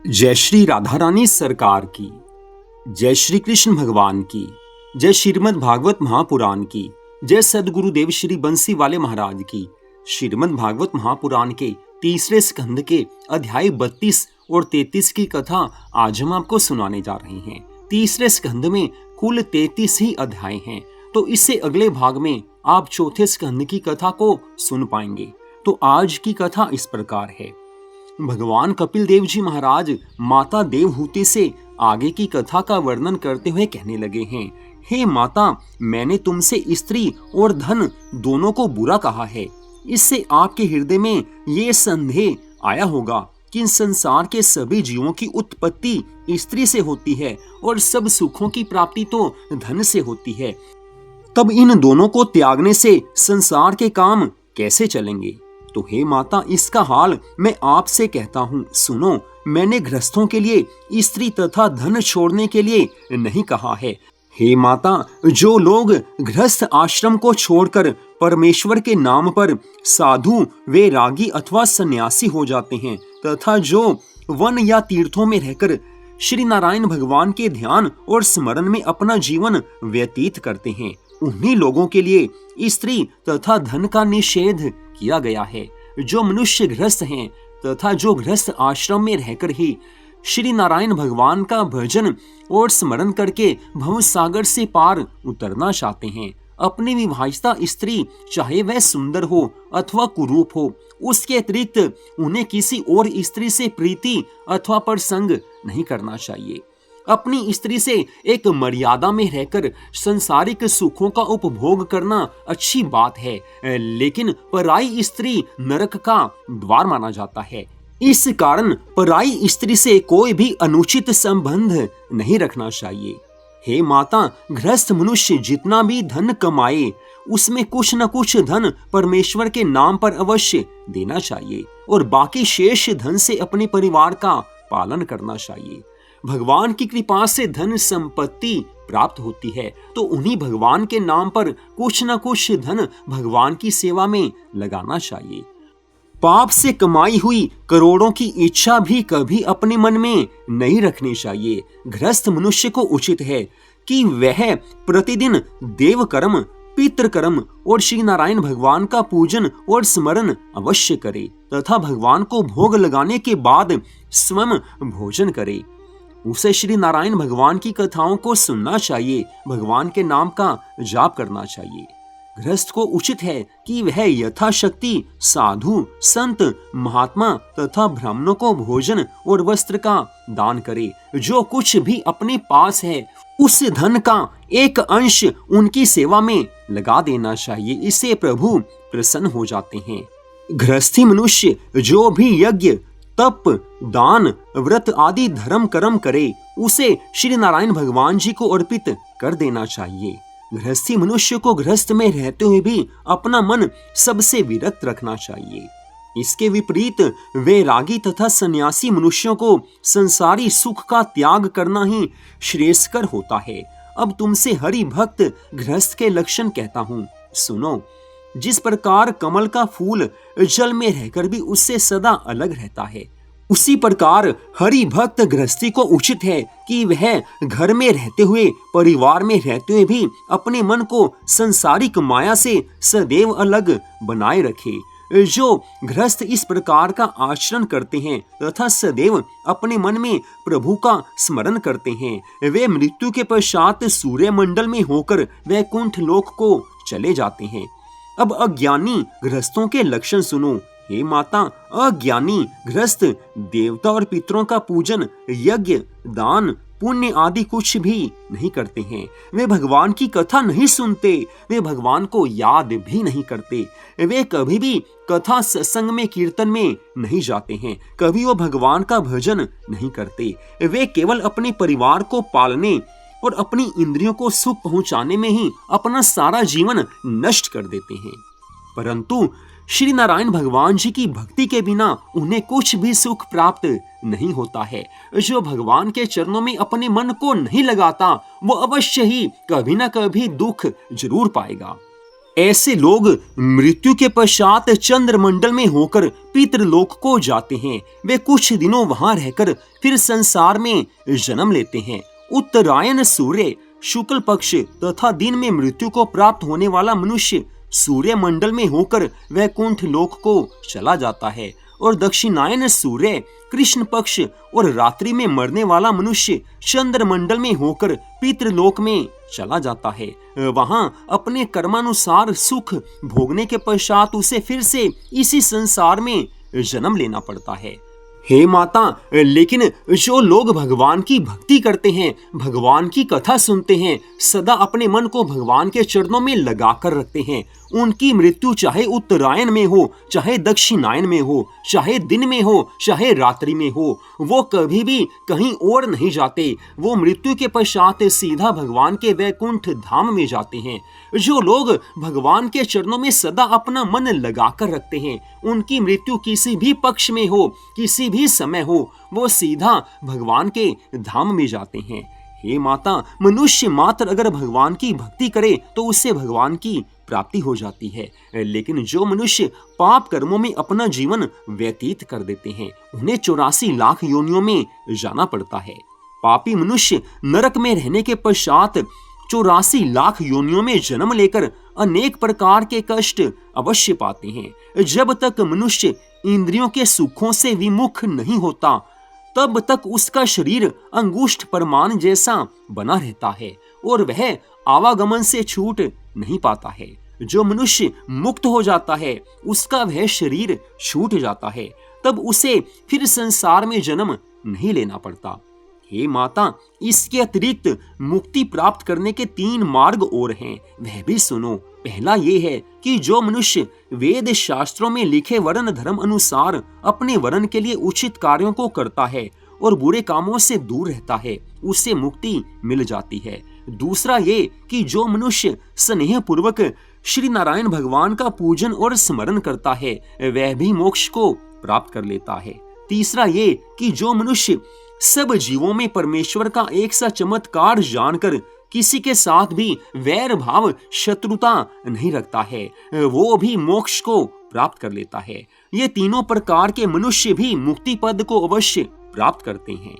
जय श्री राधा रानी सरकार की, जय श्री कृष्ण भगवान की, जय श्रीमद् भागवत महापुराण की, जय सदगुरुदेव श्री बंसी वाले महाराज की। श्रीमद् भागवत महापुराण के तीसरे स्कंद के अध्याय 32 और 33 की कथा आज हम आपको सुनाने जा रहे हैं। तीसरे स्कंद में कुल 33 ही अध्याय हैं, तो इससे अगले भाग में आप चौथे स्कंद की कथा को सुन पाएंगे। तो आज की कथा इस प्रकार है। भगवान कपिल देव जी महाराज माता देवहूति से आगे की कथा का वर्णन करते हुए कहने लगे हैं, हे माता, मैंने तुमसे स्त्री और धन दोनों को बुरा कहा है। इससे आपके हृदय में ये संदेह आया होगा कि संसार के सभी जीवों की उत्पत्ति स्त्री से होती है और सब सुखों की प्राप्ति तो धन से होती है। तब इन दोनों को त्यागने से संसार के काम कैसे चलेंगे? तो हे माता, इसका हाल मैं आपसे कहता हूँ, सुनो। मैंने गृहस्थों के लिए स्त्री तथा धन छोड़ने के लिए नहीं कहा है। हे माता, जो लोग गृहस्थ आश्रम को छोड़कर परमेश्वर के नाम पर साधु वे रागी अथवा सन्यासी हो जाते हैं तथा जो वन या तीर्थों में रहकर श्री नारायण भगवान के ध्यान और स्मरण में अपना जीवन व्यतीत करते हैं, उन्हीं लोगों के लिए स्त्री तथा धन का निषेध किया गया है। जो मनुष्य गृहस्थ हैं तथा जो गृहस्थ आश्रम में रहकर ही श्री नारायण भगवान का भजन और स्मरण करके भव सागर से पार उतरना चाहते हैं, अपनी विवाहिता स्त्री चाहे वह सुंदर हो अथवा कुरूप हो, उसके अतिरिक्त उन्हें किसी और स्त्री से प्रीति अथवा प्रसंग नहीं करना चाहिए। अपनी स्त्री से एक मर्यादा में रहकर संसारिक सुखों का उपभोग करना अच्छी बात है, लेकिन पराई स्त्री नरक का द्वार माना जाता है। इस कारण पराई स्त्री से कोई भी अनुचित संबंध नहीं रखना चाहिए। हे माता, गृहस्थ मनुष्य जितना भी धन कमाए उसमें कुछ न कुछ धन परमेश्वर के नाम पर अवश्य देना चाहिए और बाकी शेष धन से अपने परिवार का पालन करना चाहिए। भगवान की कृपा से धन संपत्ति प्राप्त होती है, तो उन्हीं भगवान के नाम पर कुछ न कुछ धन भगवान की सेवा में लगाना चाहिए। पाप से कमाई हुई करोड़ों की इच्छा भी कभी अपने मन में नहीं रखनी चाहिए। गृहस्थ मनुष्य को उचित है कि वह प्रतिदिन देव कर्म, पितृ कर्म और श्री नारायण भगवान का पूजन और स्मरण अवश्य करे तथा भगवान को भोग लगाने के बाद स्वयं भोजन करे। उसे श्री नारायण भगवान की कथाओं को सुनना चाहिए, भगवान के नाम का जाप करना चाहिए। गृहस्थ को उचित है कि वह यथाशक्ति साधु, संत, महात्मा तथा ब्राह्मणों को भोजन और वस्त्र का दान करे। जो कुछ भी अपने पास है उस धन का एक अंश उनकी सेवा में लगा देना चाहिए, इससे प्रभु प्रसन्न हो जाते हैं। गृहस्थी मनुष्य जो भी यज्ञ, तप, दान, व्रत आदि धर्म कर्म करे उसे श्री नारायण भगवान जी को अर्पित कर देना चाहिए। गृहस्थी मनुष्य को गृहस्थ में रहते हुए भी अपना मन सबसे विरक्त रखना चाहिए। इसके विपरीत वैरागी तथा सन्यासी मनुष्यों को संसारी सुख का त्याग करना ही श्रेयस्कर होता है। अब तुमसे हरि भक्त गृहस्थ के लक्षण कहता हूँ, सुनो। जिस प्रकार कमल का फूल जल में रहकर भी उससे सदा अलग रहता है, उसी प्रकार हरि भक्त गृहस्थी को उचित है कि वह घर में रहते हुए, परिवार में रहते हुए भी अपने मन को संसारिक माया से सदैव अलग बनाए रखे। जो गृहस्थ इस प्रकार का आचरण करते हैं तथा सदैव अपने मन में प्रभु का स्मरण करते हैं, वे मृत्यु के पश्चात सूर्य मंडल में होकर वैकुंठ लोक को चले जाते हैं। अब अज्ञानी गृहस्थों के लक्षण सुनो। हे माता, अज्ञानी गृहस्थ देवता और पितरों का पूजन, यज्ञ, दान, पुण्य आदि कुछ भी नहीं करते हैं। वे भगवान की कथा नहीं सुनते, वे भगवान को याद भी नहीं करते। वे कभी भी कथा सत्संग में, कीर्तन में नहीं जाते हैं, कभी वो भगवान का भजन नहीं करते। वे केवल अपने परिवार को पालने और अपनी इंद्रियों को सुख पहुंचाने में ही अपना सारा जीवन नष्ट कर देते हैं। परंतु श्री नारायण भगवान जी की भक्ति के बिना उन्हें कुछ भी सुख प्राप्त नहीं होता है। जो भगवान के चरणों में अपने मन को नहीं लगाता वो अवश्य ही कभी ना कभी दुख जरूर पाएगा। ऐसे लोग मृत्यु के पश्चात चंद्रमंडल में होकर पितृलोक को जाते हैं। वे कुछ दिनों वहां रहकर फिर संसार में जन्म लेते हैं। उत्तरायण सूर्य शुक्ल पक्ष तथा दिन में मृत्यु को प्राप्त होने वाला मनुष्य सूर्य मंडल में होकर वैकुंठ लोक को चला जाता है और दक्षिणायन सूर्य कृष्ण पक्ष और रात्रि में मरने वाला मनुष्य चंद्रमंडल में होकर पितृलोक में चला जाता है। वहां अपने कर्मानुसार सुख भोगने के पश्चात उसे फिर से इसी संसार में जन्म लेना पड़ता है। हे माता, लेकिन जो लोग भगवान की भक्ति करते हैं, भगवान की कथा सुनते हैं, सदा अपने मन को भगवान के चरणों में लगा कर रखते हैं, उनकी मृत्यु चाहे उत्तरायण में हो, चाहे दक्षिणायन में हो, चाहे दिन में हो, चाहे रात्रि में हो, वो कभी भी कहीं और नहीं जाते। वो मृत्यु के पश्चात सीधा भगवान के वैकुंठ धाम में जाते हैं। जो लोग भगवान के चरणों में सदा अपना मन लगा कर रखते हैं, उनकी मृत्यु किसी भी पक्ष में हो, किसी भी समय हो, वो सीधा भगवान के धाम में जाते हैं। हे माता, मनुष्य मात्र अगर भगवान की भक्ति करे तो उससे भगवान की प्राप्ति हो जाती है, लेकिन जो मनुष्य पाप कर्मों में अपना जीवन व्यतीत कर देते हैं, उन्हें 84 लाख योनियों में जाना पड़ता है। पापी मनुष्य नरक में रहने के पश्चात 84 लाख योनियों में जन्म लेकर अनेक प्रकार के कष्ट अवश्य पाते हैं। जब तक मनुष्य इंद्रियों के सुखों से विमुख नहीं होता, तब तक उसका शरीर अंगुष्ठ परमान जैसा बना रहता है और वह आवागमन से छूट नहीं पाता है। जो मनुष्य मुक्त हो जाता है, उसका वह शरीर छूट जाता है, तब उसे फिर संसार में जन्म नहीं लेना पड़ता। हे माता, इसके अतिरिक्त मुक्ति प्राप्त करने के 3 मार्ग और हैं, वह भी सुनो। पहला ये है कि जो मनुष्य वेद शास्त्रों में लिखे वर्ण धर्म अनुसार अपने वर्ण के लिए उचित कार्यों को करता है और बुरे कामों से दूर रहता है, उसे मुक्ति मिल जाती है। दूसरा ये कि जो मनुष्य स्नेह पूर्वक श्री नारायण भगवान का पूजन और स्मरण करता है, वह भी मोक्ष को प्राप्त कर लेता है। तीसरा ये कि जो मनुष्य सब जीवों में परमेश्वर का एक सा चमत्कार जानकर किसी के साथ भी वैर भाव शत्रुता नहीं रखता है, वो भी मोक्ष को प्राप्त कर लेता है। ये तीनों प्रकार के मनुष्य भी मुक्ति पद को अवश्य प्राप्त करते हैं।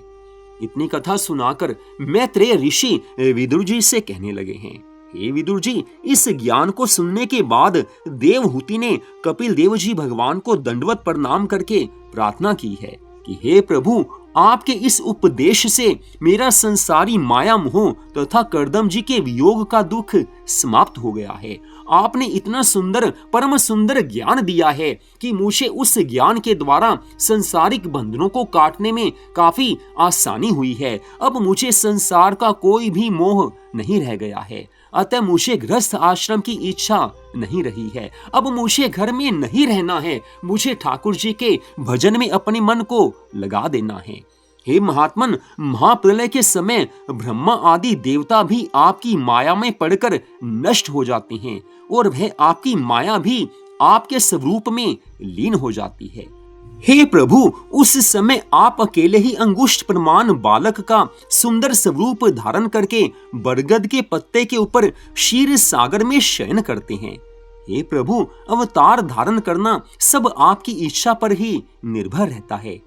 इतनी कथा सुनाकर मैत्रेय ऋषि विदुर जी से कहने लगे हैं, हे विदुर जी, इस ज्ञान को सुनने के बाद देवहूति ने कपिल देव जी भगवान को दंडवत प्रणाम करके प्रार्थना की है कि हे प्रभु, आपके इस उपदेश से मेरा संसारी माया मोह तथा कर्दम जी के वियोग का दुख समाप्त हो गया है। आपने इतना सुंदर परम सुंदर ज्ञान दिया है कि मुझे उस ज्ञान के द्वारा संसारिक बंधनों को काटने में काफी आसानी हुई है। अब मुझे संसार का कोई भी मोह नहीं रह गया है, अतः मुझे गृहस्थ आश्रम की इच्छा नहीं रही है। अब मुझे घर में नहीं रहना है, मुझे ठाकुर जी के भजन में अपने मन को लगा देना है। हे महात्मन, महाप्रलय के समय ब्रह्मा आदि देवता भी आपकी माया में पड़कर नष्ट हो जाते हैं और वह आपकी माया भी आपके स्वरूप में लीन हो जाती है। हे प्रभु, उस समय आप अकेले ही अंगुष्ठ प्रमाण बालक का सुंदर स्वरूप धारण करके बरगद के पत्ते के ऊपर क्षीर सागर में शयन करते हैं। हे प्रभु, अवतार धारण करना सब आपकी इच्छा पर ही निर्भर रहता है।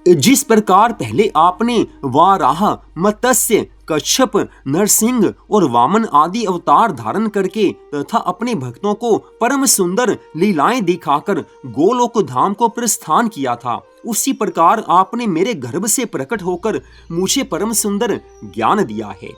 जिस प्रकार पहले आपने वाराह, मत्स्य, कच्छप, नरसिंह और वामन आदि अवतार धारण करके तथा अपने भक्तों को परम सुंदर लीलाएं दिखाकर गोलोक धाम को प्रस्थान किया था, उसी प्रकार आपने मेरे गर्भ से प्रकट होकर मुझे परम सुंदर ज्ञान दिया है।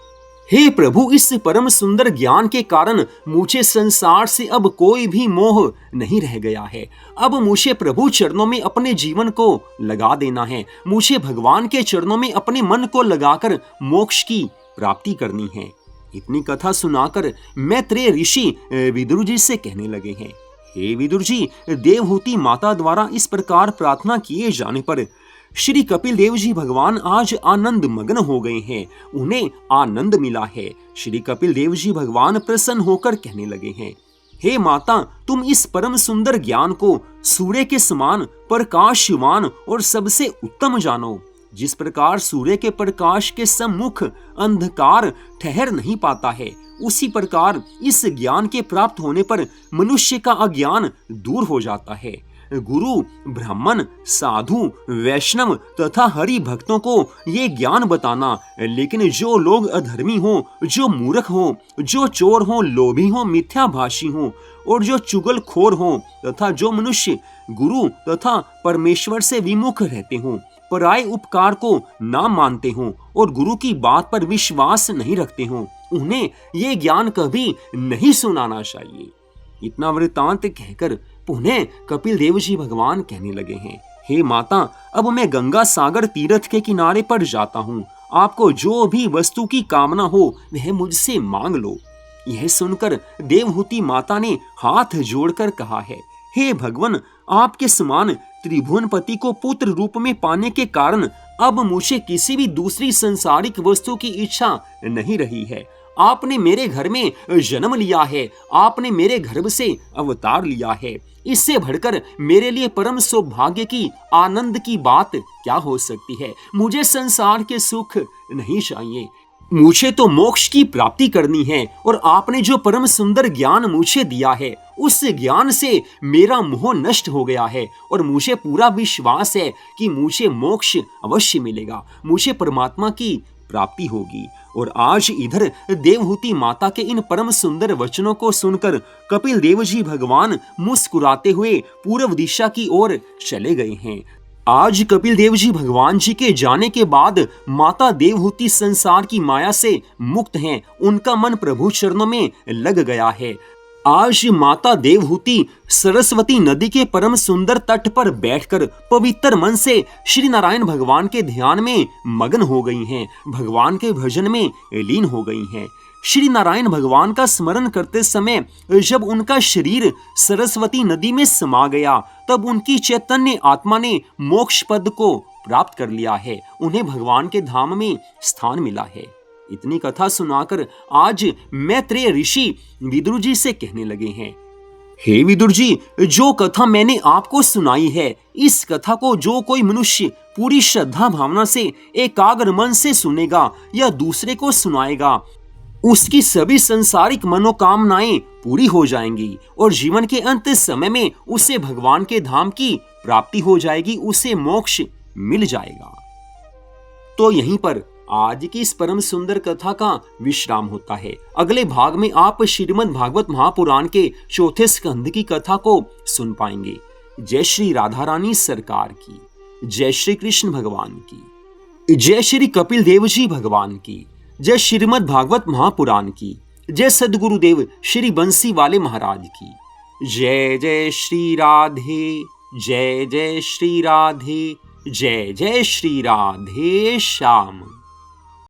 हे प्रभु, इस परम सुंदर ज्ञान के कारण मुझे संसार से अब कोई भी मोह नहीं रह गया है। अब मुझे प्रभु चरणों में अपने जीवन को लगा देना है। मुझे भगवान के चरणों में अपने मन को लगाकर मोक्ष की प्राप्ति करनी है। इतनी कथा सुनाकर मैत्रेय ऋषि विदुर जी से कहने लगे हैं, हे विदुर जी, देवहूति माता द्वारा इस प्रकार प्रार्थना किए जाने पर श्री कपिल देव जी भगवान आज आनंद मग्न हो गए हैं। उन्हें आनंद मिला है। श्री कपिल देव जी भगवान प्रसन्न होकर कहने लगे हैं, हे माता, तुम इस परम सुंदर ज्ञान को सूर्य के समान प्रकाशवान और सबसे उत्तम जानो। जिस प्रकार सूर्य के प्रकाश के सम्मुख अंधकार ठहर नहीं पाता है, उसी प्रकार इस ज्ञान के प्राप्त होने पर मनुष्य का अज्ञान दूर हो जाता है। गुरु, ब्राह्मण, साधु, वैष्णव तथा हरि भक्तों को ये ज्ञान बताना, लेकिन जो लोग अधर्मी हो, जो मूर्ख हो, जो चोर हो, लोभी हो, मिथ्याभाषी हो और जो चुगलखोर हो तथा जो मनुष्य गुरु तथा परमेश्वर से विमुख रहते हो, पराये उपकार को ना मानते हो और गुरु की बात पर विश्वास नहीं रखते हो, उन्हें ये ज्ञान कभी नहीं सुनाना चाहिए। इतना वृतांत कहकर पुनः कपिल देव जी भगवान कहने लगे हैं, हे माता, अब मैं गंगा सागर तीर्थ के किनारे पर जाता हूँ। आपको जो भी वस्तु की कामना हो वह मुझसे मांग लो। यह सुनकर देवहूति माता ने हाथ जोड़कर कहा है, हे भगवान, आपके समान त्रिभुवनपति को पुत्र रूप में पाने के कारण अब मुझे किसी भी दूसरी संसारिक वस्तु की इच्छा नहीं रही है। आपने मेरे घर में जन्म लिया है, आपने मेरे गर्भ से अवतार लिया है। इससे बढ़कर मेरे लिए परम सौभाग्य की, आनंद की बात क्या हो सकती है। मुझे संसार के सुख नहीं चाहिए, मुझे तो मोक्ष की प्राप्ति करनी है और आपने जो परम सुंदर ज्ञान मुझे दिया है, उस ज्ञान से मेरा मोह नष्ट हो गया है और मुझे पूरा विश्वास है कि मुझे मोक्ष अवश्य मिलेगा, मुझे परमात्मा की प्राप्ति होगी। और आज इधर देवहूति माता के इन परम सुंदर वचनों को सुनकर कपिल देव जी भगवान मुस्कुराते हुए पूर्व दिशा की ओर चले गए हैं। आज कपिल देव जी भगवान जी के जाने के बाद माता देवहूति संसार की माया से मुक्त हैं, उनका मन प्रभु चरणों में लग गया है। आज माता देवहूति सरस्वती नदी के परम सुंदर तट पर बैठकर पवित्र मन से श्री नारायण भगवान के ध्यान में मग्न हो गई हैं, भगवान के भजन में लीन हो गई हैं। श्री नारायण भगवान का स्मरण करते समय जब उनका शरीर सरस्वती नदी में समा गया, तब उनकी चैतन्य आत्मा ने मोक्ष पद को प्राप्त कर लिया है, उन्हें भगवान के धाम में स्थान मिला है। इतनी कथा सुनाकर आज मैत्रेय ऋषि विदुर जी से कहने लगे हैं, हे विदुर जी, जो कथा मैंने आपको सुनाई है, इस कथा को जो कोई मनुष्य पूरी श्रद्धा भावना से एकाग्र मन से सुनेगा या दूसरे को सुनाएगा, उसकी सभी संसारिक मनोकामनाएं पूरी हो जाएंगी और जीवन के अंत समय में उसे भगवान के धाम की प्राप्ति हो जाएगी, उसे मोक्ष मिल जाएगा। तो यहीं पर आज की इस परम सुंदर कथा का विश्राम होता है। अगले भाग में आप श्रीमद् भागवत महापुराण के चौथे स्कंध की कथा को सुन पाएंगे। जय श्री राधा रानी सरकार की, जय श्री कृष्ण भगवान की, जय श्री कपिल देव जी भगवान की, जय श्रीमद् भागवत महापुराण की, जय सद्गुरुदेव श्री बंसी वाले महाराज की। जय जय श्री राधे, जय जय श्री राधे, जय जय श्री राधे श्याम।